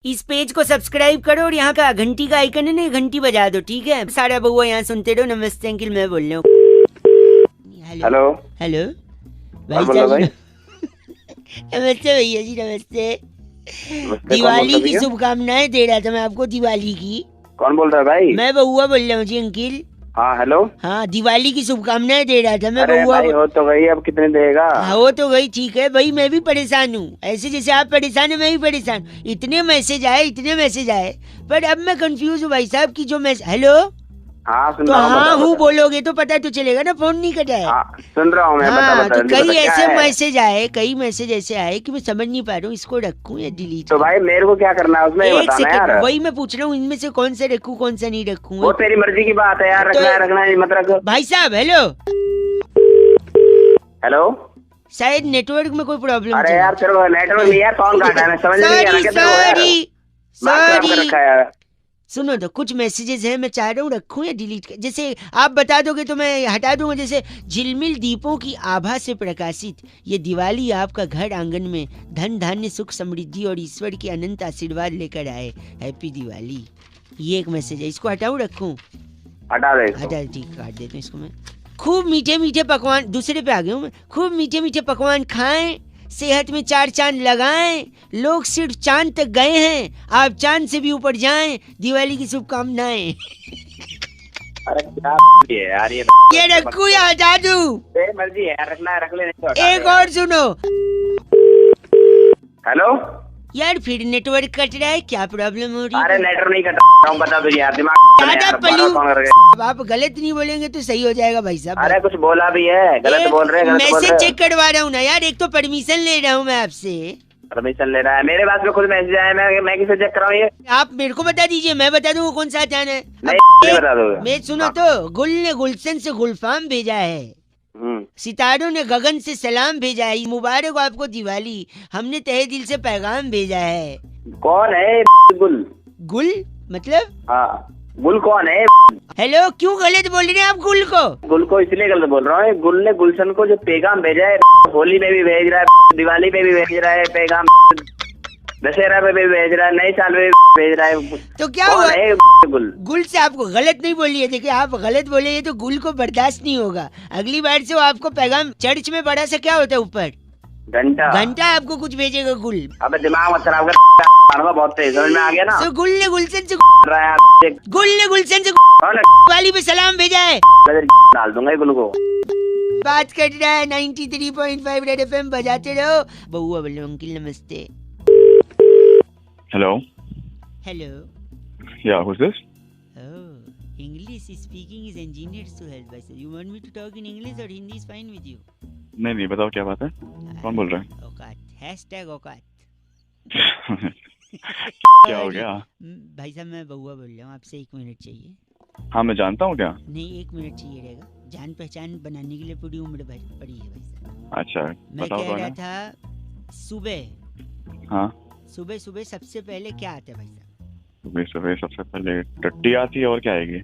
इस पेज को सब्सक्राइब करो और यहाँ का घंटी का आइकन है ना, घंटी बजा दो, ठीक है? सारा बउआ यहाँ सुनते रहो। नमस्ते अंकिल, मैं बोल रहा हूँ। हेलो हेलो भाई भाई। नमस्ते भैया जी, नमस्ते। दिवाली की शुभकामनाएं दे रहा था मैं आपको, दिवाली की। कौन बोल रहा है भाई? मैं बउआ बोल रहा हूँ जी अंकिल। हाँ हेलो। हाँ, दिवाली की शुभकामनाएं दे रहा था मैं। अरे बउआ भाई हो तो गई, अब कितने देगा? हाँ, हो तो गई, ठीक है भाई। मैं भी परेशान हूँ, ऐसे जैसे आप परेशान है मैं भी परेशान। इतने मैसेज आए, पर अब मैं कंफ्यूज हूँ भाई साहब की जो हेलो। हाँ सुन तो रहा हूँ। हाँ बता, हूँ बता। बोलोगे तो पता तो चलेगा ना, फोन नहीं कटा है। हाँ सुन रहा हूँ मैं। हाँ, बता बता तो जल्दी कई बता, क्या ऐसे है? मैसेज ऐसे आए कि मैं समझ नहीं पा रहा हूँ इसको रखूँ या डिलीट तो भाई मेरे को क्या करना है उसमें, ये एक बताना यार। सेकंड, वही मैं पूछ रहा हूँ, इनमें से कौन सा रखूँ कौन सा नहीं रखूँ। वो तेरी मर्जी की बात है यार, तो रखना है मत रख। भाई साहब हेलो। हेलो। शायद नेटवर्क में कोई प्रॉब्लम। अरे यार तेरे को नेटवर्क नहीं है, कौन काटा है? मैं समझ नहीं आ रहा क्या तेरे को यार। दिमाग खराब कर रखा है यार। सुनो तो, कुछ मैसेजेस हैं, मैं चाह रहा हूँ रखूं या डिलीट कर। जैसे आप बता दोगे तो मैं हटा दूंगा। जैसे झिलमिल दीपों की आभा से प्रकाशित ये दिवाली आपका घर आंगन में धन धान्य सुख समृद्धि और ईश्वर के अनंत आशीर्वाद लेकर आए। हैप्पी दिवाली। ये एक मैसेज है, इसको हटाऊं रखूं? हटा दे इसको। हटा, ठीक, काट देता हूँ इसको मैं। खूब मीठे मीठे पकवान, दूसरे पे आ गया हूँ मैं। खूब मीठे मीठे पकवान खाएं, सेहत में 4 चांद लगाएं। लोग सिर्फ चांद तक गए हैं, आप चांद से भी ऊपर जाएं। दिवाली की शुभकामनाएं। अरे क्या है यार ये रखूं या हटा दूं? तेरी मर्जी है यार, रखना है रख ले, नहीं तो हटा एक दे। और सुनो। हेलो यार फिर नेटवर्क कट रहा है, क्या प्रॉब्लम हो रही अरे है? नेटवर्क नहीं कटा हूँ, बता तुझे यार। दिमाग दादा यार, पलू, फोन करके। अब आप गलत नहीं बोलेंगे तो सही हो जाएगा भाई साहब। अरे कुछ बोला भी है, गलत बोल रहे हैं, गलत बोल मैसेज रहे हैं। चेक करवा रहा हूँ ना यार, एक तो परमिशन ले रहा हूँ मैं आपसे। परमिशन ले रहा है? मेरे पास में खुद मैसेज आया, मैं किसे चेक कराऊँ ये? आप मेरे को बता दीजिए, मैं बता दूँ कौन सा हटाना है। नहीं बता दोगे? मैं सुनो तो, गुल ने गुलशन से गुलफाम भेजा है, सितारों ने गगन से सलाम भेजा है। मुबारक हो आपको दिवाली, हमने तहे दिल से पैगाम भेजा है। कौन है गुल? गुल मतलब? हाँ गुल कौन है? हेलो, क्यों गलत बोल रहे हैं आप गुल को? गुल को इसलिए गलत बोल रहा हूँ, गुल ने गुलशन को जो पैगाम भेजा है, होली में भी भेज रहा है, दिवाली पे भी भेज रहा है पैगाम, दशहरा पे भी भेज रहा है, नए साल में भी भेज रहा है। तो क्या कौन हुआ? है गुल? गुल से आपको गलत नहीं बोलिए, देखिए आप गलत बोले ये तो गुल को बर्दाश्त नहीं होगा। अगली बार से वो आपको पैगाम, चर्च में बड़ा सा क्या होता है ऊपर, घंटा आपको कुछ भेजेगा गुल। अबे दिमाग मत खराब कर, बहुत तेज समझ में आ गया ना। तो गुल ने गुलशन से कौन है? दिवाली पे सलाम भेजा है। डाल दूंगा गुल को। बात कर रहा है 93.5 रेड एफएम, बजाते रहो। बउआ बोलो अंकिल नमस्ते। Hello. Hello. Yeah, who's this? Oh, English speaking is engineered to help us. You want me to talk in English or Hindi is fine with you? नहीं बताओ क्या बात है, कौन बोल रहा है? औकात #औकात। क्या हो गया? भाई साहब मैं बउआ बोल रहा हूँ, आपसे 1 मिनट चाहिए। हाँ मैं जानता हूँ क्या। नहीं 1 मिनट चाहिए रहेगा, जान पहचान बनाने के लिए पूरी उम्र भर पड़ी है भाई साहब। अच्छा मैं बताओ कह कौन रहा है? था सुबह। हाँ सुबह सबसे पहले क्या आता है भाई साहब? सुबह सबसे पहले टट्टी आती है, और क्या आएगी?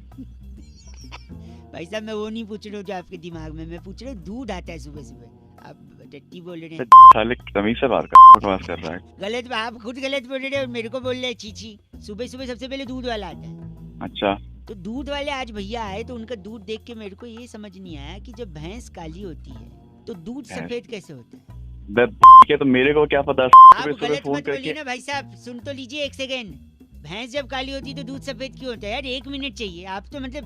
भाई साहब मैं वो नहीं पूछ रहा हूँ जो आपके दिमाग में, मैं पूछ रहा हूँ दूध आता है सुबह। आप टट्टी बोल रहे हैं। साले तमीज से बात कर, बकवास कर रहा है। गलत, आप खुद गलत बोल रहे हैं और मेरे को बोल रहे हैं चीची। सुबह सबसे पहले दूध वाला आता है। अच्छा तो दूध वाले आज भैया आए तो उनका दूध देख के मेरे को ये समझ नहीं आया कि जब भैंस काली होती है तो दूध सफेद कैसे होता है? क्या तो मेरे को क्या पता। आप गलत फोन मत बोलिए करके ना भाई साहब, सुन तो लीजिए 1 सेकेंड। भैंस जब काली होती है तो दूध सफेद क्यों होता है यार? 1 मिनट चाहिए, आप तो मतलब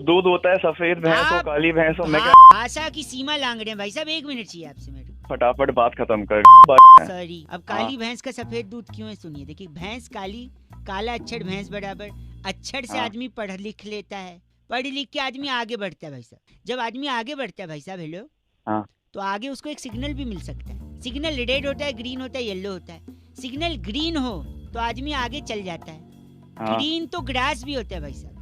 दूध होता है, सफेद भैंस हो काली भैंस हो, मैं क्या भाषा की सीमा लांग रहे हैं भाई साहब। 1 मिनट चाहिए आपसे मेरे को। फटाफट बात खत्म कर। सॉरी, अब काली भैंस का सफेद दूध क्यों है सुनिए। देखिए भैंस काली, काला अक्षर भैंस बराबर। अक्षर से आदमी पढ़ लिख लेता है, पढ़ लिख के आदमी आगे बढ़ता है भाई साहब। जब आदमी आगे बढ़ता है भाई साहब, हेलो, तो आगे उसको एक सिग्नल भी मिल सकता है। सिग्नल रेड होता है, ग्रीन होता है, येलो होता है। सिग्नल ग्रीन हो तो आदमी आगे चल जाता है। ग्रीन तो ग्रास भी होता है भाई साहब।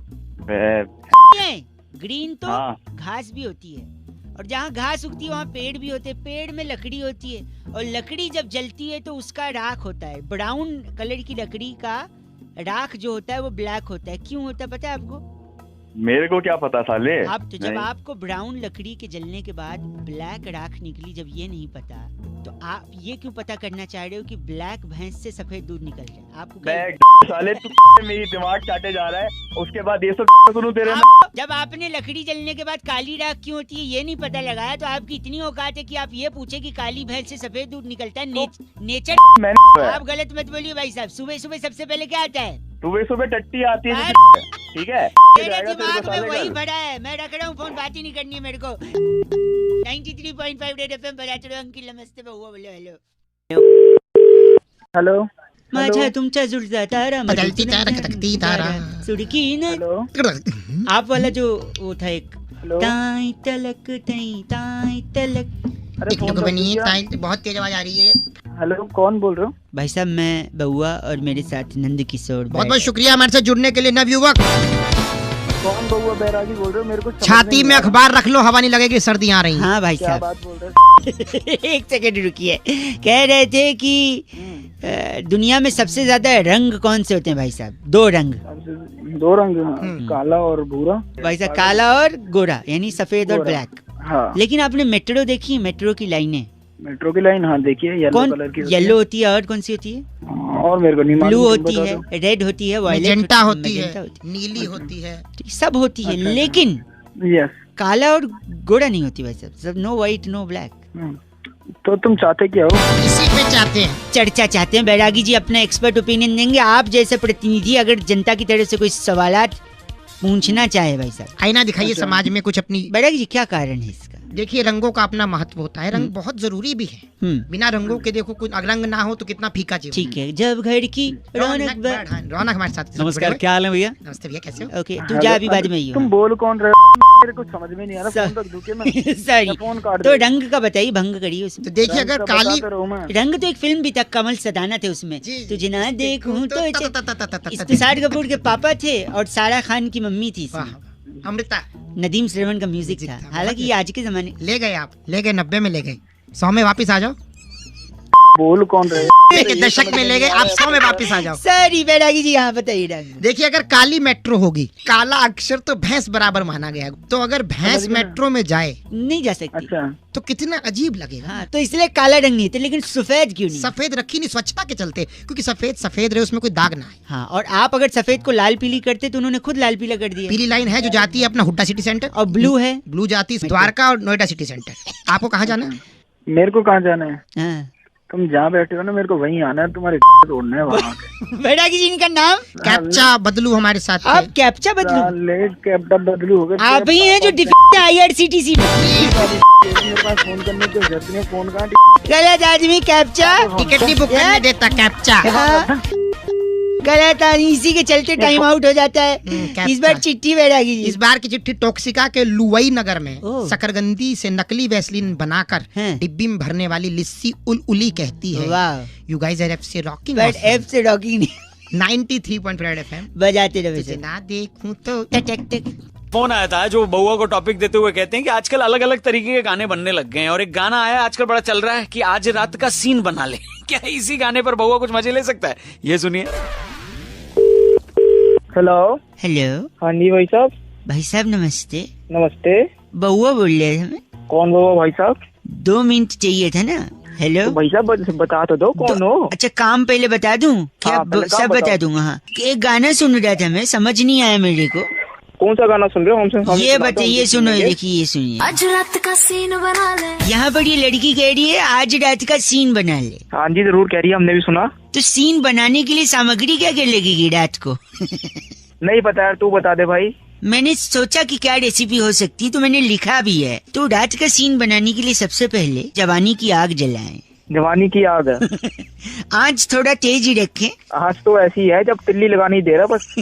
ग्रीन तो घास भी होती है, और जहाँ घास उगती है वहाँ पेड़ भी होते हैं। पेड़ में लकड़ी होती है, और लकड़ी जब जलती है तो उसका राख होता है। ब्राउन कलर की लकड़ी का राख जो होता है वो ब्लैक होता है। क्यों होता है पता है आपको? मेरे को क्या पता साले। आप तो जब नहीं। आपको ब्राउन लकड़ी के जलने के बाद ब्लैक राख निकली, जब ये नहीं पता तो आप ये क्यों पता करना चाह रहे हो कि ब्लैक भैंस से सफेद दूध निकल जाए? आपको क्या- साले तू मेरी दिमाग चाटे जा रहा है, उसके बाद ये सब सुनूं तेरे में। जब आपने लकड़ी जलने के बाद काली राख क्यों होती है ये नहीं पता लगाया, तो आपकी इतनी औकात है कि आप ये पूछे कि काली भैंस से सफेद दूध निकलता है। नेचर आप गलत मत बोलिए भाई साहब। सुबह सुबह सबसे पहले क्या आता है? सुबह टट्टी आती है, ठीक है। मेरे दिमाग में वही भरा है। मैं रख रहा हूँ फोन, बात ही नहीं करनी है मेरे को। 93.5 रेड एफएम बजाते रहो। अंकिल नमस्ते, बहुआ बोलो हेलो। हेलो माझा तुमच्या जुळता तारा बदलती तारा खटकती तारा सुड़की ना। हेलो आप वाला जो वो था एक हेलो। ताई तलक ताई तलक। अरे फोन बनिए बहुत तेज आवाज आ रही है। हेलो, कौन बोल रहे हो? भाई साहब मैं बउआ और मेरे साथ नंद किशोर। बहुत बहुत शुक्रिया हमारे साथ जुड़ने के लिए नवयुवक। कौन बउआ बैरागी बोल रहे हो? मेरे को समझ छाती नहीं में आ रहा। अखबार रख लो, हवा नहीं लगेगी, सर्दी आ रही है। हाँ भाई क्या साहब बात बोल रहे हो? एक सेकंड रुकिए। कह रहे थे कि दुनिया में सबसे ज्यादा रंग कौन से होते हैं भाई साहब? दो रंग। दो रंग, काला और भूरा। भाई साहब काला और गोरा, यानी सफेद और गोरा। ब्लैक। हाँ, लेकिन आपने मेट्रो देखी है? मेट्रो की लाइनें मेट्रो की लाइन, हाँ देखिए, येलो कौन? कलर की होती येलो होती है और कौन सी होती है? है। और मेरे को नहीं मालूम, ब्लू तुम होती बता है, दो। रेड होती है, वायलेट मैजेंटा होती मैजेंटा है, नीली होती है। सब होती है। अच्छा, लेकिन यस। काला और गोरा नहीं होती भाई साहब। सब नो व्हाइट नो ब्लैक। तो तुम चाहते क्या हो? इसी पे चाहते हैं। चर्चा चाहते हैं। बैरागी जी अपना एक्सपर्ट ओपिनियन देंगे। आप जैसे प्रतिनिधि अगर जनता की तरफ से कोई सवालात पूछना चाहे भाई साहब। आईना दिखाइए समाज में कुछ अपनी। बैरागी जी क्या कारण है इसका? देखिए रंगों का अपना महत्व होता है, रंग बहुत जरूरी भी है। बिना रंगों के देखो कुछ रंग ना हो तो कितना फीका जीवन। ठीक है, जब घर की रौनक रौनक हमारे साथ। नमस्कार, क्या हाल है भैया? नमस्ते भैया, कैसे हो? ओके तू जा अभी बाद में ही तुम हो। बोल कौन रहे हो? मेरे को समझ में नहीं आ रहा। सर- फोन रख दूं क्या मैं? सॉरी, या फोन काट तो दे? रंग का बताइए, भंग करिए उसमें। तो देखिए अगर रंग का काली बताता रहूं मैं। रंग तो एक फिल्म भी था, कमल सदाना थे उसमें। जी। तुझे ना देखूं तो तो इसमें शाहिद कपूर के पापा थे और सारा खान की मम्मी थी इसमें। वाह, अमृता नदीम श्रवण का म्यूजिक था। था, हालांकि ये आज के जमाने। ले गए आप, ले गए 90 में ले गए, 100 में वापस आ जाओ। बोल कौन रहे? दशक में ले गए, आप 100 में वापस आ जाओ। सॉरी बैरागी जी, यहाँ बताइए रंग। देखिए अगर काली मेट्रो होगी, काला अक्षर तो भैंस बराबर माना गया है। तो अगर भैंस समझ गया। मेट्रो में जाए नहीं जा सकती। अच्छा, तो कितना अजीब लगेगा। हाँ, तो इसलिए काला रंग नहीं थे। लेकिन सफेद क्यों नहीं? सफेद रखी नहीं, स्वच्छता के चलते, क्योंकि सफेद सफेद रहे, उसमें कोई दाग ना आए। हाँ, और आप अगर सफेद को लाल पीली करते तो उन्होंने खुद लाल पीला कर दिया। पीली लाइन है जो जाती है अपना हुड्डा सिटी सेंटर, और ब्लू है। ब्लू जाती है द्वारका और नोएडा सिटी सेंटर। आपको कहाँ जाना है? मेरे को कहाँ जाना है? हाँ। तुम जहाँ बैठे हो ना, मेरे को वहीं आना है। तुम्हारे तोड़ना है वहाँ। बैरागी जी इनका नाम? कैप्चा बदलू हमारे साथ आप थे। कैप्चा बदलू? साले कैप्टन बदलू हो गए। आप ही हैं जो डिफेक्ट IRCTC में। मेरे पास फोन करने की जरूरत नहीं है। फोन कहाँ? गलत आदमी कैप्चा। टिकट नहीं बुक करने देता कैप्चा। हाँ। गलत आदमी, इसी के चलते टाइम आउट हो जाता है। कैप्चा। इस बार चिट्ठी बैरागी जी। इस बार की चिट्ठी टॉक्सिका के लुवई नगर में ओह। शकरगंदी से नकली वैसलीन बनाकर हैं। डिब्बी में भरने वाली लिस्सी उली कहती है। वाह, you guys are FC rocking but F से रॉकिंग नहीं। 93.5 FM। बजाते रहे तुझे ना देखूं तो टक टक टक। फोन आया था जो बउआ को टॉपिक देते हुए कहते हैं कि आजकल अलग अलग तरीके के गाने बनने लग गए हैं और एक गाना आया आजकल बड़ा चल रहा है कि आज रात का सीन बना ले। क्या इसी गाने पर बउआ कुछ मजे ले सकता है? ये सुनिए। हेलो। हेलो हाँ जी भाई साहब। भाई साहब नमस्ते। नमस्ते। बउआ बोल रहे थे हमें। कौन बोल भाई साहब? 2 मिनट चाहिए था ना। हेलो तो भाई साहब बता तो दो कौन हो। अच्छा, काम पहले बता दूं क्या? हाँ, पहले काम सब बता बताओ। दूंगा। हाँ, एक गाना सुन रहा था मैं, समझ नहीं आया मेरे को। कौन सा गाना सुन रहे हो? हमसे ये बताइए, सुनो, देखिए ये सुनिए। आज रात का सीन बना ले। यहाँ पर ये लड़की कह रही है आज रात का सीन बना ले। हाँ जी जरूर कह रही है, हमने भी सुना। तो सीन बनाने के लिए सामग्री क्या क्या लगेगी रात को? नहीं पता यार, तू बता दे भाई। मैंने सोचा कि क्या रेसिपी हो सकती, तो मैंने लिखा भी है। तो रात का सीन बनाने के लिए सबसे पहले जवानी की आग जलाएं। जवानी की आग है। आँच थोड़ा तेज ही रखें। आज तो ऐसी है जब तिल्ली लगानी दे रहा बस।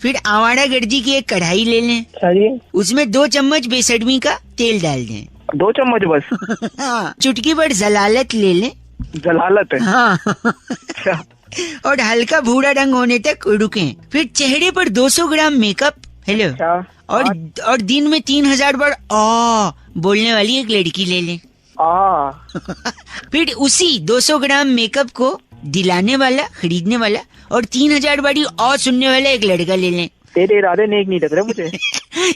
फिर आवारा गर्जी की एक कढ़ाई ले लें, अच्छा जी। उसमें 2 चम्मच बेसडमी का तेल डाल दें। 2 चम्मच बस? हाँ, चुटकी भर जलालत ले लें। जलालत है? हाँ। अच्छा। और हल्का भूरा रंग होने तक रुकें। फिर चेहरे पर 200 ग्राम मेकअप। हेलो। अच्छा। और दिन में 3000 बार आ बोलने वाली एक लड़की ले लें। फिर उसी 200 ग्राम मेकअप को दिलाने वाला, खरीदने वाला और 3000 बारी और सुनने वाला एक लड़का ले लें। तेरे इरादे नेक नहीं लग रहे मुझे।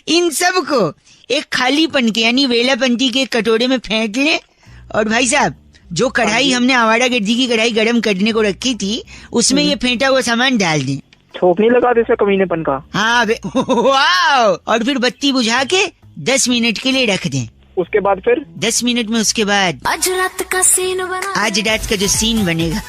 इन सब को एक खालीपन के यानी वेलापंती के कटोरे में फेंक ले और भाई साहब जो कढ़ाई हमने आवारा गिद्दी की कढ़ाई गरम करने को रखी थी उसमें ये फेंटा हुआ सामान डाल दें। छोक नहीं लगा दे कमीनेपन का। हाँ वाह। और फिर बत्ती बुझा के 10 मिनट के लिए रख दें। उसके बाद फिर 10 मिनट में उसके बाद आज रात का सीन बना आज रात का जो सीन बनेगा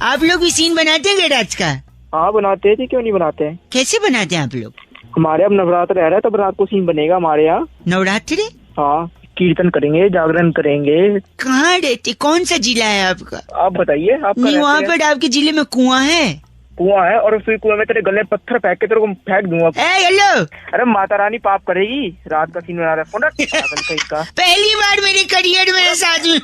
आप लोग भी सीन बनाते हैं रात का? हाँ बनाते थे, क्यों नहीं बनाते हैं। कैसे बनाते हैं आप लोग? हमारे अब नवरात्र रह रहा है तब रात को सीन बनेगा हमारे यहाँ। नवरात्रि? हाँ कीर्तन करेंगे, जागरण करेंगे। कहाँ रहते, कौन सा जिला है आपका? आप बताइए। आप नहीं वहाँ पर आपके जिले में कुआं है? कुआं है और फिर कुआं में तेरे गले पत्थर फेंक के तेरे को फेंक दूंगा। हेलो अरे माता रानी पाप करेगी। रात का सीन बना रहा है। पहली बार मेरे करियर में साथ में।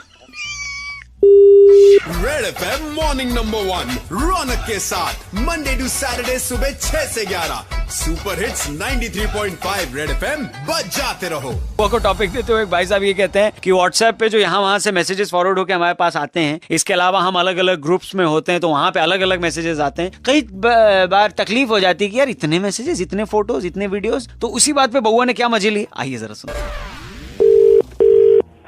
रेड एफएम मॉर्निंग नंबर 1 रौनक के साथ मंडे टू सैटरडे सुबह 6 से 11 सुपर हिट्स 93.5 रेड एफएम बजाते रहो। को टॉपिक देते हुए भाई साहब ये कहते हैं कि व्हाट्सएप पे जो यहाँ वहाँ से मैसेजेस फॉरवर्ड होकर हमारे पास आते हैं, इसके अलावा हम अलग अलग ग्रुप्स में होते हैं तो वहाँ पे अलग अलग मैसेजेस आते हैं। कई बार तकलीफ हो जाती है कि यार इतने मैसेजेस, इतने फोटोज, इतने वीडियोस। तो उसी बात पे बउआ ने क्या मजे ली, आइए जरा सुनो।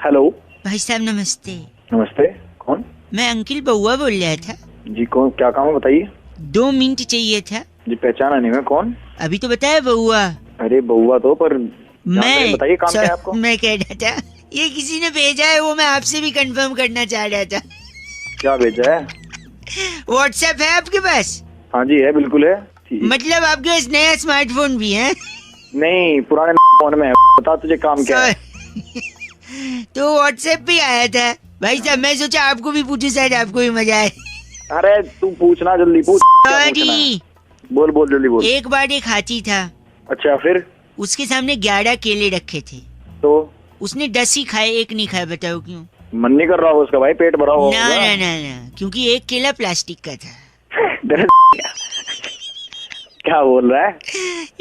हेलो भाई साहब नमस्ते। नमस्ते, कौन? मैं अंकिल बउआ बोल रहा था जी। कौन, क्या काम है बताइए। 2 मिनट चाहिए था जी। पहचाना नहीं मैं, कौन? अभी तो बताया बउआ। अरे बउआ तो पर मैं बताइए काम क्या है आपको। मैं कह रहा था ये किसी ने भेजा है, वो मैं आपसे भी कंफर्म करना चाह रहा था। क्या भेजा है? व्हाट्सएप है आपके पास? हाँ जी है, बिल्कुल है। मतलब आपके पास नया स्मार्टफोन भी है? नहीं, पुराने फोन में है। बता तुझे काम क्या है। तो व्हाट्सएप पे आया था भाई साहब, मैं सोचा आपको भी पूछूं, शायद आपको भी मजा आए। अरे तू पूछना, जल्दी पूछ। सॉरी, बोल बोल जल्दी बोल। एक बार एक हाथी था। अच्छा फिर? उसके सामने 11 केले रखे थे तो उसने 10 ही खाए, एक नहीं खाया। बताओ क्यों? मन नहीं कर रहा हो उसका भाई, पेट भरा हो। ना ना ना ना, क्योंकि एक केला प्लास्टिक का था। क्या बोल रहा है?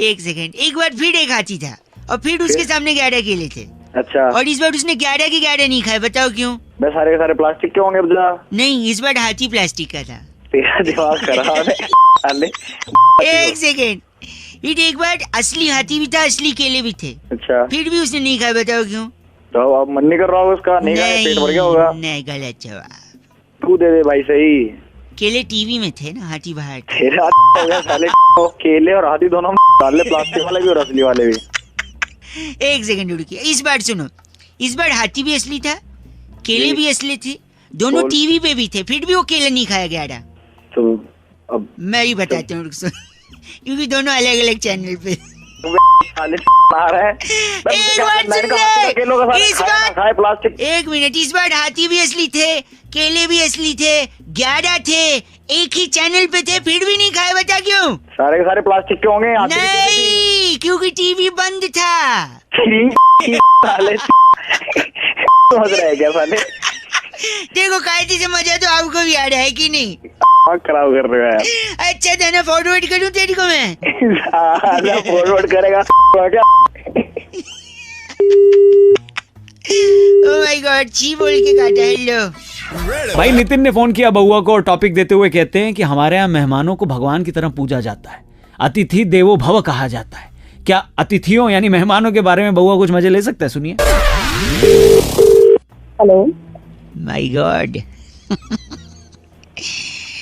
एक सेकंड, एक बार फिर एक हाथी था और फिर उसके सामने 11 केले थे। अच्छा। और इस बार उसने 11 के 11 नहीं खाए। बताओ क्यों? बस सारे सारे प्लास्टिक के होंगे बजा। नहीं, इस बार हाथी प्लास्टिक का था। तेरा दिमाग खराब है। एक सेकेंड, एक बार असली हाथी भी था, असली केले भी थे। अच्छा। फिर भी उसने नहीं खाया। बताओ क्यों? तो अब मन नहीं कर रहा होगा उसका, नहीं खाया, पेट भर गया होगा। नहीं, गलत जवाब। तू दे दे भाई सही। केले टीवी में थे ना, हाथी बाहर थे। तेरा हो गया साले। केले और हाथी दोनों डाल ले, प्लास्टिक वाले भी और असली वाले भी। एक सेकंड रुकिए, इस बार सुनो। इस बार हाथी भी असली था, केले भी असली थे, दोनों टीवी पे भी थे, फिर भी वो केले नहीं खाया गया। तो अब मैं ही बताता हूँ क्योंकि दोनों अलग अलग चैनल पे। आ रहा है। एक बार सुन ले, इस बार प्लास्टिक। एक मिनट, इस बार हाथी भी असली थे, केले भी असली थे, 11 थे, एक ही चैनल पे थे, फिर भी नहीं खाए। बता क्यों? सारे के सारे प्लास्टिक के होंगे। नहीं, क्योंकि टीवी बंद था। साले समझ रहे क्या साले? देखो कायदे से मजा तो आपको भी आ रहा है कि नहीं? खराब कर रहे हो यार। अच्छा था ना, फॉरवर्ड करूं तेरे को मैं? फॉरवर्ड करेगा क्या? ओह माय गॉड, छी बोल के काटा। हेलो भाई, नितिन ने फोन किया बउआ को और टॉपिक देते हुए कहते हैं कि हमारे यहाँ मेहमानों को भगवान की तरह पूजा जाता है, अतिथि देवो भव कहा जाता है। क्या अतिथियों यानी मेहमानों के बारे में बउआ कुछ मजे ले सकता है? सुनिए। हेलो, माय गॉड,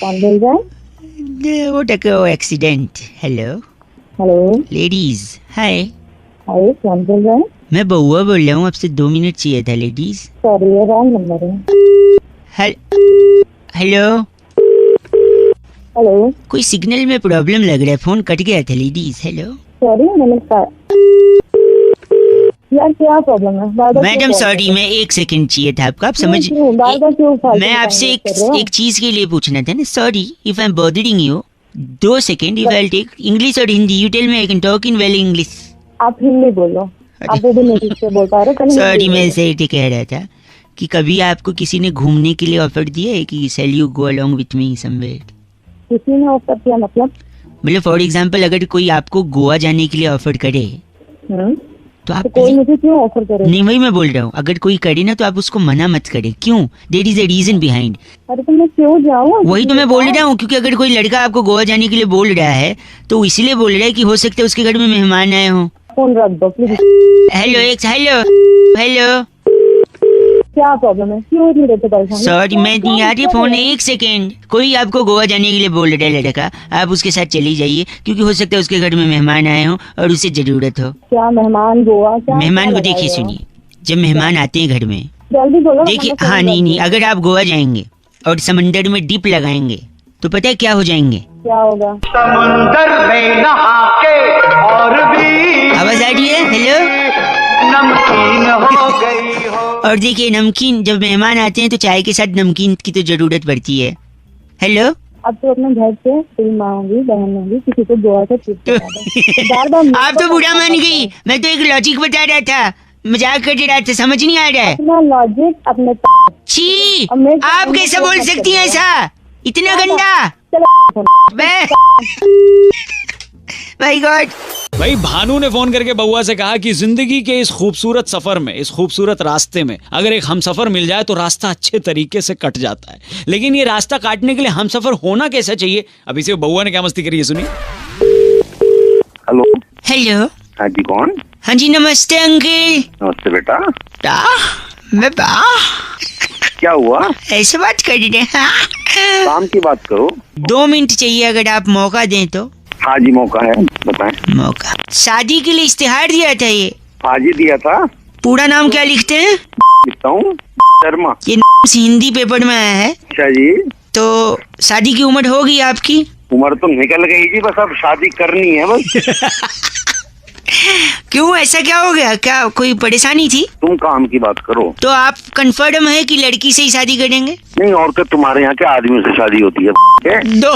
कौन बोल रहा है? वो टको एक्सीडेंट। हेलो हेलो, लेडीज, हाय। हाय, कौन बोल रहा है? मैं बउआ बोल रहा हूँ, आपसे 2 मिनट चाहिए था लेडीज। सॉरी, ये रॉन्ग नंबर है। हेलो हेलो, कोई सिग्नल में प्रॉब्लम लग रहा है, फोन कट गया था लेडीज। हेलो सॉरी, नमस्कार यार, क्या प्रॉब्लम है? मैडम सॉरी, मैं 1 सेकंड चाहिए था आपका, आप समझ। मैं आपसे एक चीज के लिए पूछना था ना। Sorry if I am bothering you, 2 second. If I take English और Hindi, you tell me, I can talk in well English. आप हिंदी बोलो, आप भी इंग्लिश से बोल पा रहे हो? सॉरी, मैं ऐसे ही कह रहा था कि कभी आपको किसी ने घूमने के लिए ऑफर दिया है कि shall you go along with me somewhere? किसी ने ऑफर किया मतलब? फॉर एग्जांपल अगर कोई आपको गोवा जाने के लिए ऑफर करे तो आप कोई मुझे क्यों ऑफर करे? नहीं, वही मैं बोल रहा हूँ, अगर कोई करे ना तो आप उसको मना मत करें। क्यों? There is a reason behind. अरे तो मैं क्यों जाऊँ? वही तो मैं बोल रहा हूँ, क्योंकि अगर कोई लड़का आपको गोवा जाने के लिए बोल रहा है तो इसलिए बोल रहा है कि हो सकता है उसके घर में मेहमान आए हों। फोन रख दो प्लीज। हेलो हेलो, क्या प्रॉब्लम है? क्यों इतनी देर से परेशान? सॉरी मैं नहीं आ रही फोन, एक सेकेंड। कोई आपको गोवा जाने के लिए बोल रहा है लड़का, आप उसके साथ चली जाइए, क्योंकि हो सकता है उसके घर में मेहमान आए हों और उसे जरूरत हो। क्या मेहमान गोवा? क्या मेहमान को क्या देखिए, लगाए हो? सुनिए, जब मेहमान आते हैं घर में, जल्दी बोलो। देखिए, मतलब हाँ फोन नहीं रख नहीं, दो। अगर आप गोवा जाएंगे और समंदर में डिप लगाएंगे तो पता है क्या हो जाएंगे? क्या होगा? समुंदर में नहा के और भी आवाज आ रही है? हेलो, नमकीन हो गई हो। और देखिए नमकीन, जब मेहमान आते हैं तो चाय के साथ नमकीन की तो जरूरत पड़ती है। हेलो, अब तो अपने घर से कोई माँ होगी, बहन होगी, किसी को गोवा से ट्रिप करा दो। बार-बार आप तो बुरा मान गई, मैं तो एक लॉजिक बता रहा था, मजाक कर रहा था, समझ नहीं आ रहा है। अपना लॉजिक अपने छी, अब मैं- आप कैसे बोल सकती हैं ऐसा? इतना गंदा? मैं माय गॉड। भाई भानु ने फोन करके बउआ से कहा कि जिंदगी के इस खूबसूरत सफर में, इस खूबसूरत रास्ते में अगर एक हमसफर मिल जाए तो रास्ता अच्छे तरीके से कट जाता है, लेकिन ये रास्ता काटने के लिए हमसफर होना कैसा चाहिए? अभी से बउआ ने क्या मस्ती करी है, सुनिए। हेलो। हेलो, हाँ जी, कौन? हाँ जी, नमस्ते अंकल। नमस्ते बेटा। मैं क्या हुआ? ऐसे बात कर रहे हैं? काम की बात करो। 2 मिनट चाहिए अगर आप मौका दें तो। हाँ जी, मौका है, बताएं। मौका, शादी के लिए इश्तिहार दिया था ये। आज ही दिया था। पूरा नाम क्या लिखते हैं? लिखता हूँ शर्मा। ये हिंदी पेपर में आया है। अच्छा जी। तो शादी की उम्र होगी आपकी? उम्र तो निकल गई जी, बस अब शादी करनी है बस। क्यों, ऐसा क्या हो गया? क्या कोई परेशानी थी? तुम काम की बात करो। तो आप कंफर्म है कि लड़की से ही शादी करेंगे? नहीं, और क्या तुम्हारे यहाँ के आदमियों से शादी होती है? दो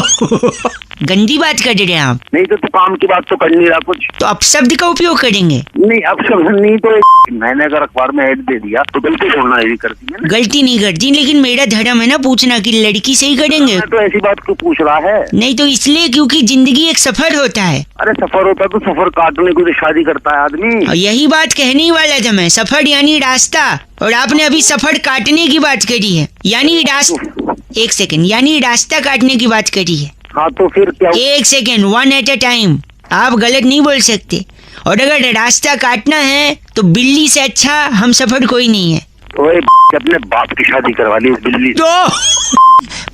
गंदी बात कर रहे हैं आप। नहीं तो तू काम की बात तो कर नहीं रहा कुछ। तो अपशब्द का उपयोग करेंगे? नहीं, अब सब नहीं तो मैंने अगर अखबार में ऐड दे दिया तो गलती छोड़ना यही करती है ना। गलती नहीं करती, लेकिन मेरा धर्म है ना पूछना कि लड़की से ही करेंगे। मैं तो ऐसी बात क्यों पूछ रहा है? नहीं तो इसलिए क्योंकि जिंदगी एक सफर होता है। अरे सफर होता है तो सफर काटने को तो शादी करता है आदमी। और यही बात कहने ही वाला था मैं, सफर यानी रास्ता, और आपने अभी सफर काटने की बात करी है, यानी रास्ता। एक सेकंड, यानी रास्ता काटने की बात करी है। हाँ तो फिर क्या? एक सेकंड, 1 at a टाइम, आप गलत नहीं बोल सकते। और अगर रास्ता काटना है तो बिल्ली से अच्छा हम सफर कोई नहीं है। ओए अपने बाप की शादी करवा ली इस बिल्ली से। तो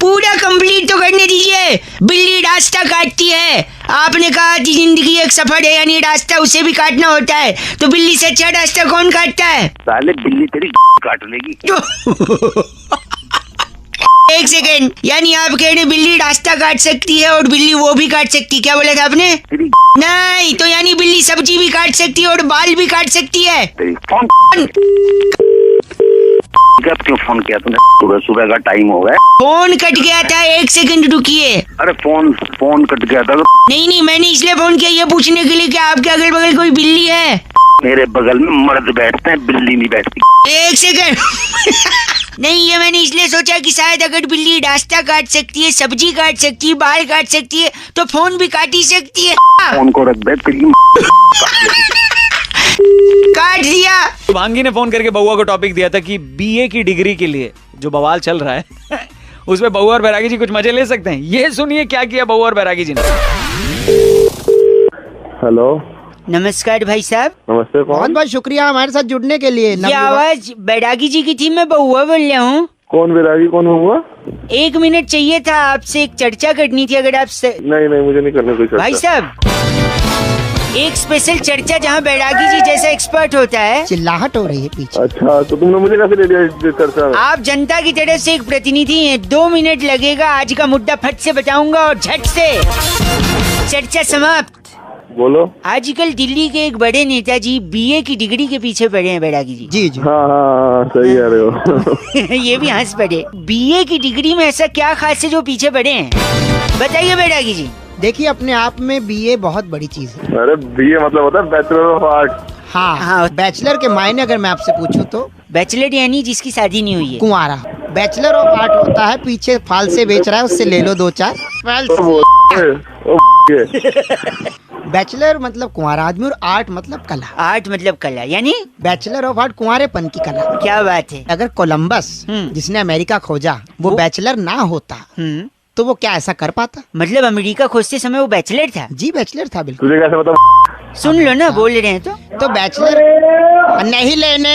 पूरा कंप्लीट तो करने दीजिए। बिल्ली रास्ता काटती है, आपने कहा कि जिंदगी एक सफर है, यानी रास्ता उसे भी काटना होता है, तो बिल्ली से अच्छा रास्ता कौन काटता है? साले बिल्ली तेरी काट लेगी। एक सेकेंड, यानी आप कह रहे बिल्ली रास्ता काट सकती है और बिल्ली वो भी काट सकती है, क्या बोला था आपने? तेरी नहीं, तो यानी बिल्ली सब्जी भी काट सकती है और बाल भी काट सकती है। तेरी फोन कब क्यों फोन किया तूने? सुबह सुबह का टाइम हो गया। फोन कट गया था, 1 सेकंड रुकिए। अरे फोन कट गया था तो नहीं, मैंने इसलिए फोन किया ये पूछने के लिए कि आपके अगल बगल कोई बिल्ली है? मेरे बगल में मर्द बैठते हैं, बिल्ली नहीं बैठती। 1 सेकंड नहीं, ये मैंने इसलिए सोचा कि शायद अगर बिल्ली रास्ता काट सकती है, सब्जी काट सकती है, बाल काट सकती है, तो फोन भी काट ही सकती है। फोन को रख दे, तेरी काट दिया। भांगी ने फोन करके बउआ को टॉपिक दिया था कि बीए की डिग्री के लिए जो बवाल चल रहा है उसमें बउआ और बैरागी जी कुछ मजे ले सकते हैं। ये सुनिए क्या किया बउआ और बैरागी जी ने। हेलो, नमस्कार भाई साहब। नमस्ते। बहुत बहुत शुक्रिया हमारे साथ जुड़ने के लिए। ये आवाज बैरागी जी की थी, मैं बउआ बोल रहा हूँ। कौन बैरागी, कौन हुआ? 1 मिनट चाहिए था, आपसे एक चर्चा करनी थी अगर आप नहीं मुझे नहीं करने कोई चर्चा। भाई साहब, एक स्पेशल चर्चा जहाँ बैरागी जी जैसा एक्सपर्ट होता है। चिल्लाहट हो रही है पीछे। अच्छा, तो तुमने मुझे कैसे ले लिया इस चर्चा में? आप जनता की तरफ से एक प्रतिनिधि हैं, 2 मिनट लगेगा, आज का मुद्दा फट से बताऊंगा और झट से चर्चा समाप्त। बोलो। आजकल दिल्ली के एक बड़े नेताजी बीए की डिग्री के पीछे पड़े हैं बैरागी जी। जी जी। हाँ सही कह रहे हो। ये भी हंस पड़े। बीए की डिग्री में ऐसा क्या खास है जो पीछे पड़े हैं, बताइए बैरागी जी। देखिए, अपने आप में बीए बहुत बड़ी चीज है। अरे बीए मतलब होता है बैचलर ऑफ आर्ट। हाँ, बैचलर के मायने अगर मैं आपसे पूछूं तो बैचलर यानी जिसकी शादी नहीं हुई है, कुंवारा। बैचलर ऑफ आर्ट होता है पीछे फाल से बेच रहा है, उससे ले लो 2-4। बैचलर मतलब कुंवारा आदमी और आर्ट मतलब कला। आर्ट मतलब कला, यानी बैचलर ऑफ आर्ट कुंवारेपन की कला। क्या बात है। अगर कोलंबस जिसने अमेरिका खोजा वो बैचलर ना होता तो वो क्या ऐसा कर पाता? मतलब अमेरिका खोजते समय वो बैचलर था? जी बैचलर था बिल्कुल। तुझे कैसे पता? सुन लो ना, बोल रहे हैं तो बैचलर नहीं लेने।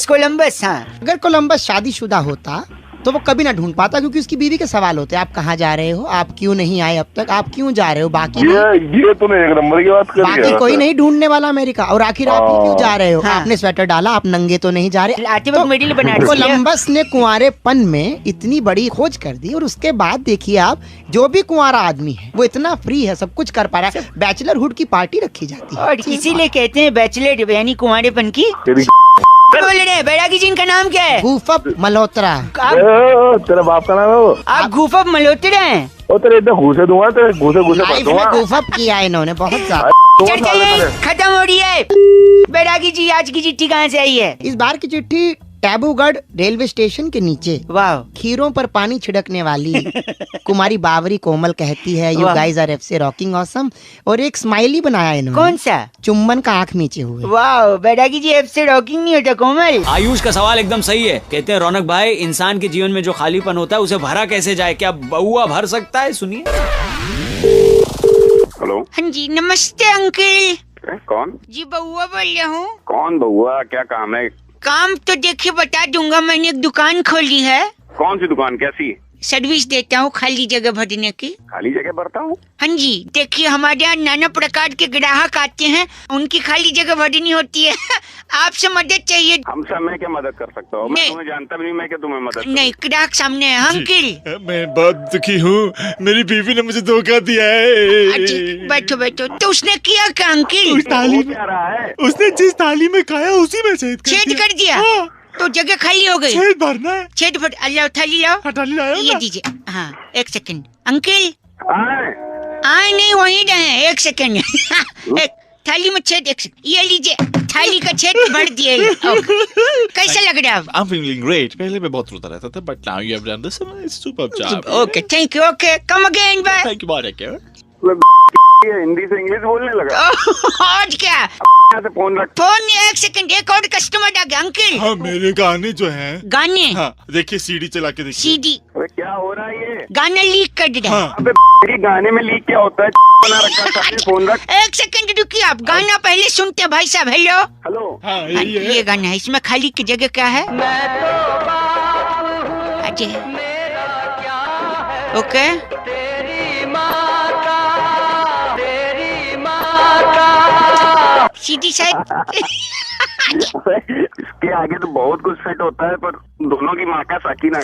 कोलंबस हाँ। अगर कोलंबस शादीशुदा होता तो वो कभी ना ढूंढ पाता, क्योंकि उसकी बीवी के सवाल होते हैं, आप कहाँ जा रहे हो, आप क्यों नहीं आए अब तक, आप क्यों जा रहे हो, बाकी ये तूने एक नंबर की बात करी है। बाकी कोई नहीं ढूंढने वाला अमेरिका। और आखिर आप ही क्यों जा रहे हो? हाँ। आपने स्वेटर डाला, आप नंगे तो नहीं जा रहे। आते वक्त मेडल बना दिया। कोलंबस ने कुंवारेपन में इतनी बड़ी खोज कर दी और उसके बाद देखिए आप, जो भी कुंवारा आदमी है वो इतना फ्री है, सब कुछ कर पा रहा है। बैचलरहुड की पार्टी रखी जाती है और इसीलिए कहते हैं बैचलर यानी कुंवारेपन की। बोल रहे हैं बैरागी जी, इनका नाम क्या है? गूफअप मल्होत्रा। तेरा बाप का नाम है वो? आप गूफअप मल्होत्रा हैं? ओ तेरे इधर घूसे दूंगा, तेरे घूसे लाइफ में गूफअप किया है इन्होंने बहुत ज्यादा। चर्चा खत्म हो रही है। बैरागी जी, आज की चिट्ठी कहाँ से आई है? इस बार की चिट्ठी टैबूगढ़ रेलवे स्टेशन के नीचे वाह खीरों पर पानी छिड़कने वाली कुमारी बावरी कोमल कहती है, you guys are FC rocking awesome. और एक स्माइली बनाया इन्होंने। कौन सा? चुम्बन का आंख नीचे हुए। वाह बैरागी जी, एफसी रॉकिंग नहीं होता कोमल। आयुष का सवाल एकदम सही है। कहते हैं रौनक भाई, इंसान के जीवन में जो खालीपन होता है उसे भरा कैसे जाए, क्या बउआ भर सकता है? सुनिए। हेलो। हाँ जी नमस्ते अंकल। कौन? जी बउआ बोल रहा हूँ। कौन बउआ, क्या काम है? काम तो देखिए बता दूंगा, मैंने एक दुकान खोली है। कौन सी दुकान, कैसी? सर्विस देता हूँ खाली जगह भरने की। खाली जगह भरता हूँ? हाँ जी, देखिए हमारे यहाँ नाना प्रकार के ग्राहक आते हैं, उनकी खाली जगह भरनी होती है। आपसे मदद चाहिए। हमसे मैं क्या मदद कर सकता हूँ? मैं तुम्हें जानता भी नहीं, मैं क्या तुम्हें मदद नहीं, ग्राहक सामने है अंकल। मैं बहुत दुखी हूँ, मेरी बीवी ने मुझे धोखा दिया है। बैठो बैठो। तो उसने किया क्या अंकल? उसने जिस थाली में खाया उसी में छेद कर दिया। तो जगह खाली हो गई। छेद भरना है। छेद भर। अल्लाह थाली लाओ। थाली लाओ ये दीजिए। हाँ एक सेकंड अंकल। आए नहीं वहीं रहे, एक सेकंड। एक थाली में छेद, एक सेकंड ये लीजिए, थाली का छेद भर दिए। कैसा लग रहा है? I'm feeling great. पहले मैं बहुत रोता रहता था, but now you have done this. It's superb job. Okay, thank you. Okay, come again, bye. Thank you, bye. Hindi से इंग्लिश बोलने लगा। और क्या? से फोन रख। फोन एक सेकंड, एक और कस्टमर आ गया अंकल। हाँ मेरे गाने जो हैं। गाने? हाँ देखिए सीडी चला के देखिए। सीडी? क्या हो रहा है ये? गाना लीक कर दे रहा है। हाँ। अबे गाने में लीक क्या होता है? बना रखा है, फोन रख। एक सेकंड रुकिए, आप गाना पहले सुनते भाई साहब। Hello hello. हाँ ये गाना है, इसमें खाली की जगह क्या है? ओके सीधी साइड। इसके आगे तो बहुत कुछ सेट होता है, पर दोनों की माँ का साकिना।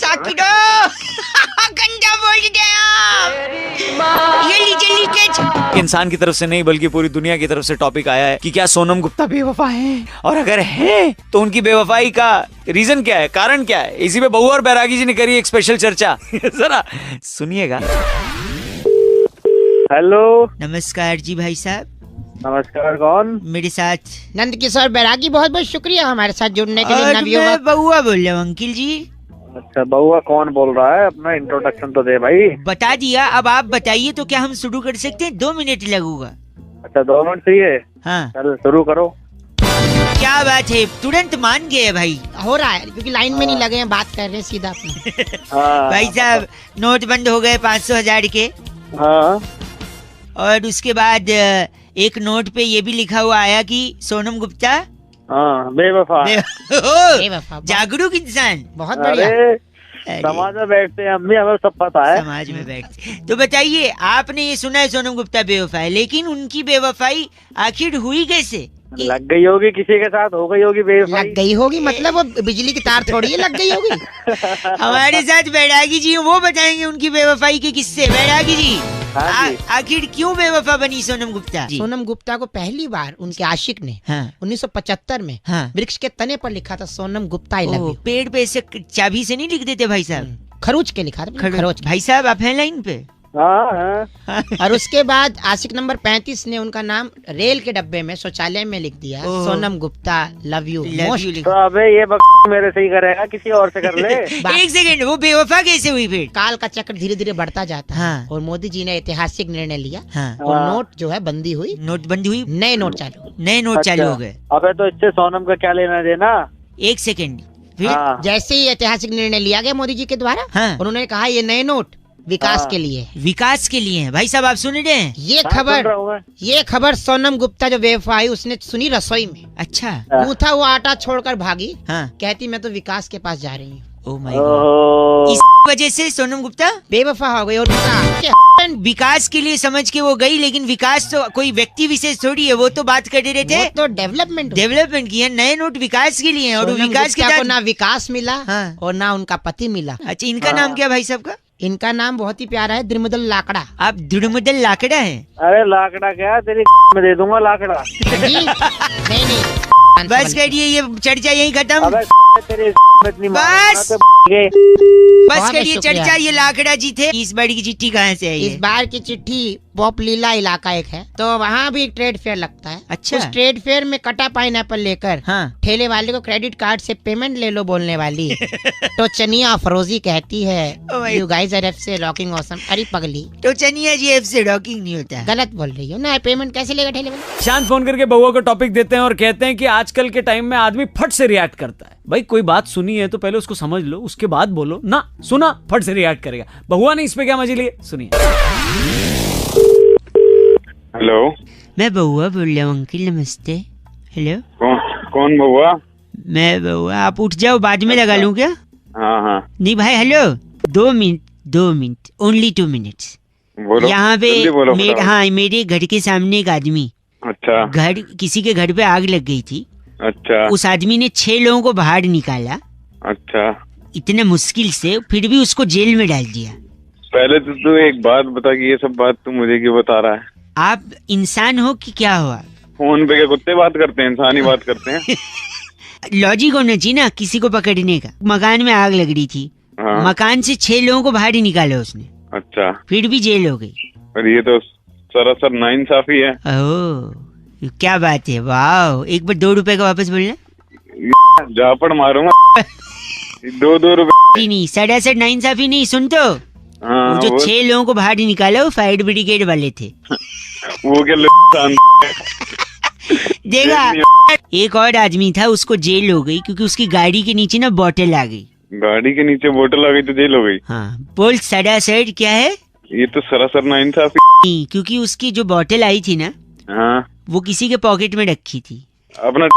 गंदा बोल गया। ये लीजिए लीकेज। इंसान की तरफ से नहीं बल्कि पूरी दुनिया की तरफ से टॉपिक आया है कि क्या सोनम गुप्ता बेवफा है, और अगर है तो उनकी बेवफाई का रीजन क्या है, कारण क्या है। इसी पे बहू और बैरागी जी ने करी एक स्पेशल चर्चा। जरा सुनिएगा। हेलो। नमस्कार जी भाई साहब। नमस्कार, कौन? मेरे साथ नंद किशोर बैरागी, बहुत बहुत शुक्रिया हमारे साथ जुड़ने के लिए। मैं बउआ बोल रहा हूँ अंकिल जी। अच्छा बउआ कौन बोल रहा है? अपना इंट्रोडक्शन तो दे भाई। बता दिया, अब आप बताइए तो क्या हम शुरू कर सकते हैं? 2 मिनट लगूंगा। अच्छा 2 मिनट चाहिए? हाँ चल शुरू करो। क्या बात है, तुरंत मान गए भाई। हो रहा है क्योंकि लाइन में नहीं लगे हैं, बात कर रहे हैं सीधा अपने। भाई साहब नोट बंद हो गए 500,000 के। हाँ। और उसके बाद एक नोट पे ये भी लिखा हुआ आया कि सोनम गुप्ता बेवफा। जागरूक इंसान। बहुत बढ़िया। समाज में बैठते हैं हम भी, हमें सब पता है। समाज में बैठते। तो बताइए, आपने ये सुना है सोनम गुप्ता बेवफा है, लेकिन उनकी बेवफाई आखिर हुई कैसे? लग गई होगी किसी के साथ, हो गई होगी बेवफाई। लग गई होगी मतलब वो बिजली की तार थोड़ी है, लग गई होगी। हमारे साथ बैरागी जी वो बताएंगे उनकी बेवफाई के किस्से। बैरागी जी आखिर क्यों बेवफा बनी सोनम गुप्ता? सोनम गुप्ता को पहली बार उनके आशिक ने 1975 में वृक्ष के तने पर लिखा था Sonam Gupta I love you. पेड़ पे से चाबी से नहीं लिख देते भाई साहब, खरोच के लिखा था। खरोच। भाई साहब आप हैं लाइन पे? हाँ। और उसके बाद आशिक नंबर 35 ने उनका नाम रेल के डब्बे में शौचालय में लिख दिया, Sonam Gupta love you most. तो अबे ये मेरे से ही करेगा, किसी और से कर ले। एक सेकंड, वो बेवफा कैसे हुई फिर? काल का चक्र धीरे धीरे बढ़ता जाता है। हाँ। और मोदी जी ने ऐतिहासिक निर्णय लिया। हाँ। और नोट जो है बंदी हुई, नोटबंदी हुई, नए नोट चालू, नए नोट चालू हो गए। अबे तो इससे सोनम का क्या लेना देना? एक सेकंड, फिर हाँ। जैसे ही ऐतिहासिक निर्णय लिया गया मोदी जी के द्वारा, हाँ। उन्होंने कहा ये नए नोट विकास के लिए, विकास के लिए है। भाई साहब आप सुन रहे हैं? ये खबर सोनम गुप्ता जो बेवफा आई उसने सुनी रसोई में। अच्छा। गूंथा हुआ आटा छोड़कर भागी। हाँ। कहती मैं तो विकास के पास जा रही हूँ। ओह माय गॉड, इस वजह से सोनम गुप्ता बेवफा हो गई। और विकास के लिए समझ के वो गई, लेकिन विकास तो कोई व्यक्ति विशेष थोड़ी है, वो तो बात कर रहे थे तो डेवलपमेंट की है। नए नोट विकास के लिए हैं, और विकास के को ना विकास मिला। हाँ। और ना उनका पति मिला। अच्छा, इनका नाम क्या भाई साहब का? इनका नाम बहुत ही प्यारा है, द्रिमुदल लाकड़ा। आप द्रिमुदल लाकड़ा है? अरे लाकड़ा क्या, तेरी में दे दूंगा लाकड़ा। नहीं बस करिए, ये चर्चा यही खत्म। बस करिए चर्चा, ये लाकड़ा जी थे। इस बार की चिट्ठी कहाँ से आई है? इस बार की चिट्ठी पॉप लीला इलाका एक है, तो वहाँ भी एक ट्रेड फेयर लगता है। अच्छा। उस ट्रेड फेयर में कटा पाइनएप्पल लेकर ठेले वाले को क्रेडिट कार्ड से पेमेंट ले लो बोलने वाली तो चनिया अफरोजी कहती है यू गाइस आर एफसे रॉकिंग ऑसम। अरे पगली, तो चनिया जी एफ से रॉकिंग नहीं होता। गलत बोल रही हो ना, पेमेंट कैसे लेगा ठेले वाले? शांत फोन करके बउआ को टॉपिक देते हैं और कहते हैं कि आजकल के टाइम में आदमी फट से रिएक्ट करता है। भाई कोई बात सुनी है तो पहले उसको समझ लो, उसके बाद बोलो ना। सुना, फट से रिएक्ट करेगा। बउआ ने इस पे क्या मजे लिए, सुनिए। हेलो, मैं बउआ बोल रहा हूँ अंकल, नमस्ते। हेलो, कौन बउआ? मैं बउआ, आप उठ जाओ, बाद में लगा लूँ क्या? हाँ। नहीं भाई, हेलो, 2 मिनट, ओनली 2 मिनट्स। यहाँ पे हाँ, मेरे घर के सामने एक आदमी, अच्छा, घर किसी के घर पे आग लग गई थी। अच्छा। उस आदमी ने 6 लोगों को बाहर निकाला। अच्छा। इतने मुश्किल से, फिर भी उसको जेल में डाल दिया। पहले तो तू एक बात बता कि ये सब बात तू मुझे क्यों बता रहा है? आप इंसान हो कि क्या हो? फोन पे क्या कुत्ते बात करते हैं, इंसान ही बात करते हैं? लॉजिक होना चाहिए ना किसी को पकड़ने का। मकान में आग लग रही थी। हाँ। मकान से 6 लोगों को बाहर ही निकाला उसने। अच्छा। फिर भी जेल हो गई। और ये तो सरासर नाइंसाफी है। ओह, क्या बात है, वाह। एक बार 2 रुपए का वापस बोलना। झापड़ मारूंगा। 2 रुपए नहीं, सरासर नाइंसाफी नहीं, सुन तो। हाँ, वो जो 6 लोगों को बाहर निकाला वो फायर ब्रिगेड वाले थे। वो क्या देखा, एक और आदमी था, उसको जेल हो गई क्योंकि उसकी गाड़ी के नीचे ना बोतल आ गई। गाड़ी के नीचे बोतल आ गई तो जेल हो गई? हाँ, बोल सरासर क्या है? ये तो सरासर नाइंसाफी। क्योंकि उसकी जो बोतल आई थी ना, हाँ, वो किसी के पॉकेट में रखी थी। अपना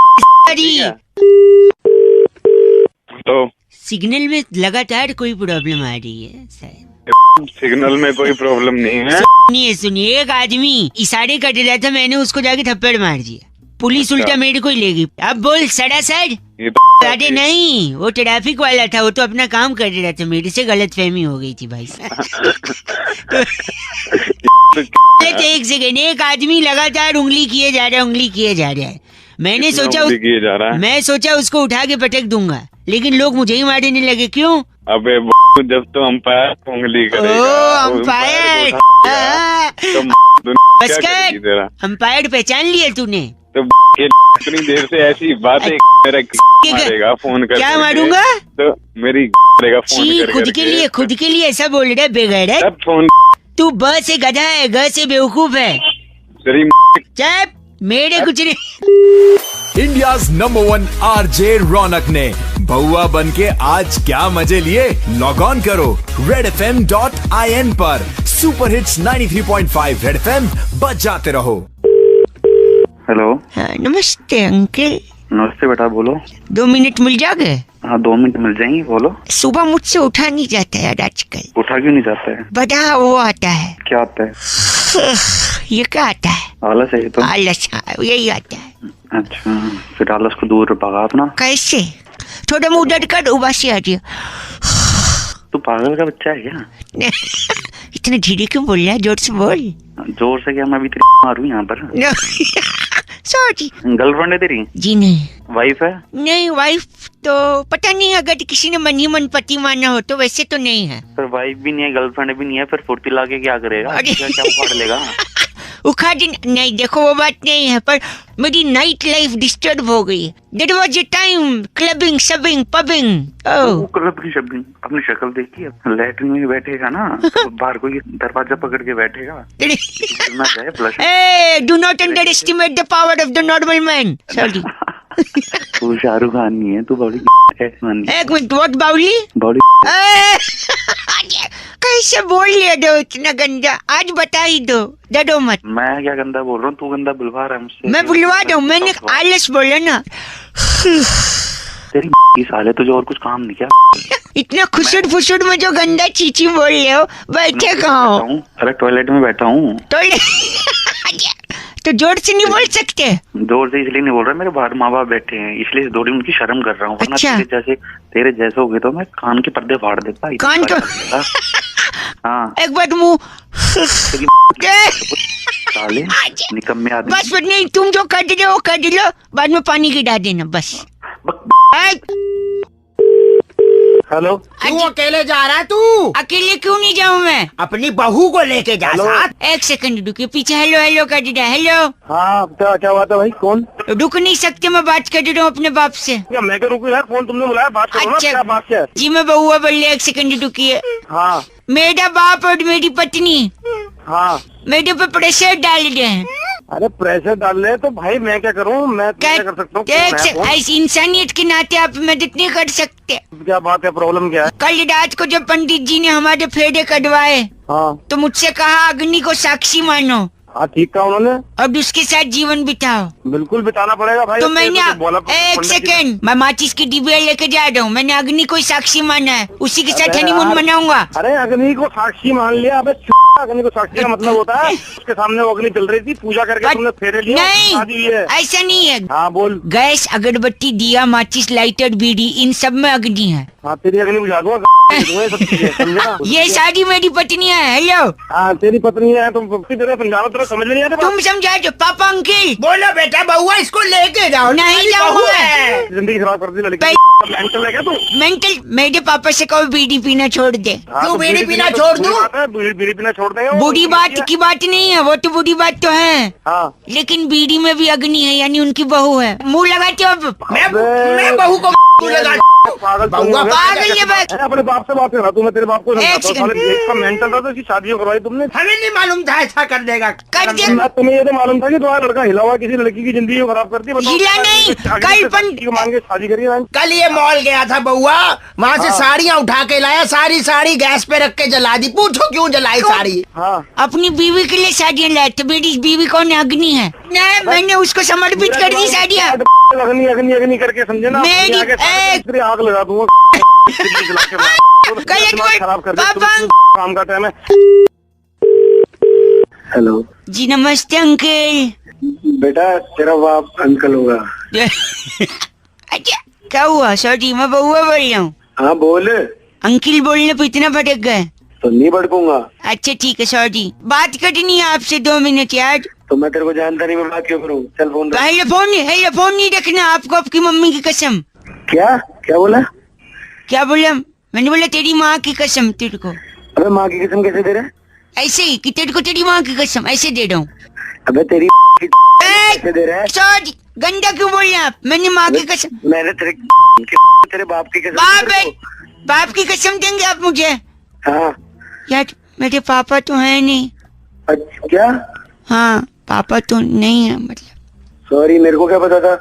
तो सिग्नल में लगातार कोई प्रॉब्लम आ रही है शायद। सिग्नल में कोई प्रॉब्लम नहीं है। सुनिए, एक आदमी इशारे कर रहा था, मैंने उसको जाके थप्पड़ मार दिया। पुलिस उल्टा मेरे को ही ले गई। अब बोल सरासर। अरे नहीं, वो ट्रैफिक वाला था, वो तो अपना काम कर रहा था, मेरे से गलतफहमी हो गई थी भाई एक सेकेंड, एक आदमी लगातार उंगली किए जा रहा है। मैंने सोचा उसको उठा के पटक दूंगा, लेकिन लोग मुझे ही मारने लगे। क्यों? अबे जब तो अंपायर उंगली करेगा। अंपायर, अंपायर पहचान लिया तूने? तो इतनी देर से ऐसी बातें मारेगा फोन कर। क्या मारूंगा? तो मेरी फोन खुद के लिए ऐसा बोल रहा है बेगैरत। तब फोन। तू ब से गधा है, ग से बेवकूफ है। चुप, मेरे कुछ नहीं। इंडियाज नंबर 1 आरजे रौनक ने बउआ बन के आज क्या मजे लिए? लॉग ऑन करो redfm.in पर। सुपर हिट्स 93.5 रेड एफएम, बजाते रहो। हेलो। हाँ, नमस्ते अंकल। नमस्ते बेटा, बोलो। 2 मिनट मिल जाओगे? हाँ, 2 मिनट मिल जाएंगे, बोलो। सुबह मुझसे उठा नहीं जाता है आजकल। उठा क्यों नहीं जाता है? बड़ा वो आता है। क्या आता है? ये क्या आता है? आलस है। तो आलस, यही आता है। अच्छा, फिर आलस को दूर भगा अपना। कैसे? थोड़ा मुंह डट कर उबासी आ रही है। तू पागल का बच्चा है क्या? इतने धीरे क्यों बोल रहा है? जोर से बोल। जोर से क्या, मैं अभी मारूं यहाँ पर? सॉरी। गर्लफ्रेंड है तेरी? जी नहीं। वाइफ है? नहीं, वाइफ तो पता नहीं, अगर किसी ने मन ही मन पति माना हो तो, वैसे तो नहीं है। फिर वाइफ भी नहीं है, गर्लफ्रेंड भी नहीं है, फिर फुर्ती लाके क्या करेगा? क्या उखाड़ लेगा? उखाड़ नहीं, देखो वो बात नहीं है, पर मेरी नाइट लाइफ डिस्टर्ब हो गई। That was a time clubbing, शबिंग, पबिंग। क्लबिंग शबिंग अपनी शक्ल देखी? लैट्रिन में बैठेगा ना तो बाहर कोई दरवाजा पकड़ के बैठेगा। Do not underestimate the power of the normal man. Sorry. तू शाहरुख खान नहीं है, तू बॉडी एक मिनट, व्हाट बाउली? बॉडी कैसे बोल लिया दो इतना गंदा? आज बता ही दो, डरो मत। मैं क्या गंदा बोल रहा हूँ? तू गंदा बुलवा रहा है मुझसे। मैं बुलवा दूं? मैंने आलस बोला ना। तेरी साले तुझे और कुछ काम नहीं क्या? इतना खुशुर फुसुर में जो गंदा चीची बोल रहे हो, बैठे कहाँ हो? अरे टॉयलेट में बैठा हूँ। तो जोर से नहीं बोल सकते? जोर से इसलिए नहीं बोल रहा, मेरे बाहर माँ बाप बैठे हैं, इसलिए थोड़ी उनकी शर्म कर रहा हूँ। अच्छा। तेरे जैसे हो गए तो मैं कान के पर्दे फाड़ देता। कान तो हाँ, एक बार मुँह साले निकम्मे आदमी। बस नहीं, तुम जो कर रहे हो कर लो, बाद में पानी गिरा देना बस। हेलो, तू अकेले जा रहा है? तू अकेले क्यों नहीं जाऊँ मैं? अपनी बहू को लेके जा साथ। एक सेकंड रुकिए, पीछे हेलो हेलो कर दिया। हेलो। हाँ, क्या बात है भाई? कौन? रुक नहीं सकते, मैं बात कर रहा हूँ अपने बाप से। क्या मैं क्या रुकूं यार? फोन तुमने बुलाया, बात करो ना। क्या बात है? जी मैं बउआ बोल रही, एक सेकंड रुकिए। हाँ। मेरा बाप और मेरी पत्नी हाँ मेरे पे प्रेशर डाल रहे हैं। अरे प्रेशर डाल रहे तो भाई मैं क्या करूं? मैं क्या कर सकता हूँ? ऐसी इंसानियत के नाते आप मदद नहीं कर सकते? क्या बात है? प्रॉब्लम क्या है? कल रात को जब पंडित जी ने हमारे फेरे कटवाए, हाँ, तो मुझसे कहा अग्नि को साक्षी मानो। हाँ ठीक कहा उन्होंने। अब उसके साथ जीवन बिताओ। बिल्कुल बिताना पड़ेगा भाई। तो मैंने एक सेकंड, मैं माचिस की डिबिया लेके जा रहा हूँ। मैंने अग्नि को साक्षी माना है, उसी के साथ हनीमून मनाऊंगा। अरे अग्नि को साक्षी मान लिया? अबे अग्नि को साक्षी का मतलब होता है उसके सामने वो अग्नि चल रही थी, पूजा करके तुमने फेरे लिए। नहीं, ऐसा नहीं है। हाँ बोल। गैस, अगरबत्ती, दिया, माचिस, लाइटर, बीड़ी, इन सब में अग्नि है। हाँ, तेरी अग्नि बुझा दूंगा। ये सारी मेरी पत्नी है। हेलो। हाँ, तेरी पत्नी है। तुम समझाओ, तेरा समझ नहीं आता। तुम समझा दो। पापा अंकिल बोलो बेटा, बउआ इसको लेके जाओ। नहीं जाऊंगा। जिंदगी खराब कर दी लड़की। मेंटल है क्या तू? मेंटल? मेरे पापा से कहो बीड़ी पीना छोड़ दे। तू बीड़ी पीना छोड़ दूं? बीड़ी पीना छोड़ देंगे। बूढ़ी बात की बात नहीं है, वो तो बूढ़ी बात तो है। हाँ। लेकिन बीड़ी में भी अग्नि है, यानी उनकी बहू है। मुँह लगाते हो अब? मैं बहू को लगा पागल ये बात। अपने बाप से बात कर रहा तू। मैं तेरे बाप को मेंटल था तो इसकी शादी करवाई तुमने। हमें नहीं मालूम था ऐसा कर देगा। तुम्हें ये तो मालूम था कि तुम्हारा लड़का हिला हुआ किसी लड़की की जिंदगी को खराब कर दी। हिला नहीं, कल मांग के शादी करी। कल ये मॉल गया था बउआ, वहाँ से साड़ियाँ उठा के लाया, सारी साड़ी गैस पे रख के जला दी। पूछो क्यों जलाई साड़ी? हाँ, अपनी बीवी के लिए साड़ियाँ लाए थे। मेरी बीवी कौन है? अग्नि है। मैंने उसको समर्पित कर दी साड़ियाँ। अग्नि अग्नि अग्नि करके समझे ना? मेरी आग लगा दूंगा। खराब कर काम का टाइम है। हेलो जी, नमस्ते अंकल। बेटा तेरा बाप अंकल होगा। अच्छा, क्या हुआ? सॉरी, मैं बउआ बोल रहा हूँ। हाँ बोल। अंकल बोलने पे इतना भटक गए? तो नहीं भड़कूंगा। अच्छा ठीक है, सॉरी। बात करनी है आपसे 2 मिनट यार। तो मैं तेरे को जानता नहीं, मैं बात क्यों करूँ? चल फोन फोन नहीं रखना आपको, आपकी मम्मी की कसम। क्या बोला? क्या बोला? मैंने बोला तेरी माँ की कसम तेरे को। अबे माँ की कसम कैसे दे रहा है? ऐसे ही कि तेरे को तेरी माँ की कसम ऐसे दे रहा हूँ। अबे तेरी कैसे दे रहा है? सॉरी, गंदा क्यों बोल रहे आप? मैंने माँ की कसम। मैंने तेरे बाप की कसम। बाप की कसम देंगे आप मुझे? हाँ यार, मेरे पापा तो है नहीं। अच्छा क्या? हाँ, पापा तो नहीं है। मतलब सॉरी, मेरे को क्या पता था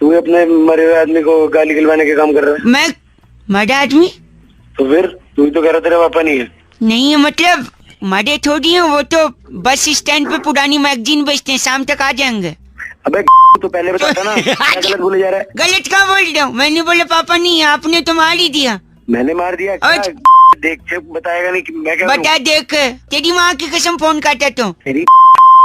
तू अपने मरे हुए आदमी को गाली गिलवाने के काम कर रहा है। मैं मरा आदमी? तो फिर तू तो कह रहा तेरा पापा नहीं है। नहीं है मतलब मरे थोड़ी है, वो तो बस स्टैंड पे पुरानी मैगजीन बेचते हैं, शाम तक आ जाएंगे। अबे तो पहले बताता ना। क्या गलत बोले जा रहा है? गलत कहाँ बोल रहा हूँ? मैंने बोला पापा नहीं है, आपने तो मार ही दिया। मैंने मार दिया? देख बताएगा नहीं कि मैं क्या बता। देख, तेरी माँ की कसम फोन काटा तो। तेरी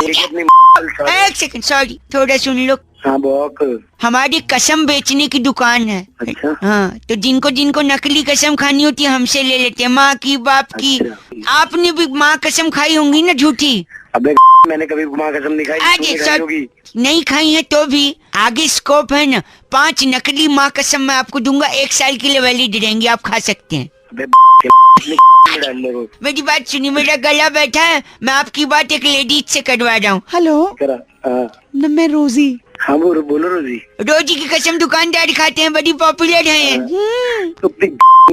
एक सेकंड, सॉरी, थोड़ा सुन लो। हाँ बॉक, हमारी कसम बेचने की दुकान है। अच्छा। हाँ, तो जिनको नकली कसम खानी होती है हमसे ले लेते हैं, माँ की, बाप की। अच्छा। आपने भी माँ कसम खाई होंगी ना झूठी? अबे मैंने कभी माँ कसम नहीं खाई, आगे तूने खाई होगी। नहीं खाई है तो भी आगे स्कोप है ना। 5 नकली माँ कसम मैं आपको दूंगा, 1 साल के लिए वैलिड रहेंगी, आप खा सकते हैं। मेरी बात सुनिए, मेरा गला बैठा है, मैं आपकी बात एक लेडीज से करवा रहा हूँ। हेलो हाँ मैं रोजी। हाँ बोलो रोजी। रोजी की कसम दुकानदार खाते हैं, बड़ी पॉपुलर है। तो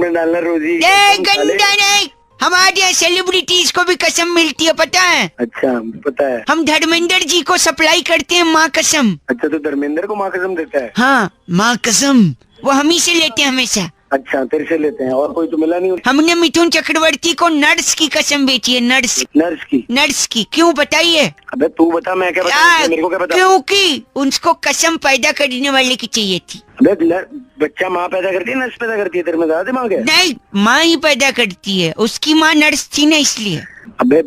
में डालना रोजी। गंदा नहीं, हमारे यहाँ सेलिब्रिटीज को भी कसम मिलती है, पता है? अच्छा पता है। हम धर्मेंद्र जी को सप्लाई करते हैं माँ कसम। अच्छा तो धर्मेंद्र को माँ कसम देता है? हाँ माँ कसम वो हम ही से लेते हैं हमेशा। अच्छा तेरे से लेते हैं, और कोई तो मिला नहीं? हमने मिथुन चक्रवर्ती को नर्स की कसम बेची है, नर्स की। क्यों बताइए? अबे तू बता, मैं क्या बता, मेरे को क्या पता? क्योंकि उनको कसम पैदा करने वाले की चाहिए थी। अबे बच्चा माँ पैदा करती है, नर्स पैदा करती है? तेरे में ज्यादा दिमाग है? नहीं, माँ ही पैदा करती है, उसकी माँ नर्स थी ना इसलिए। अबे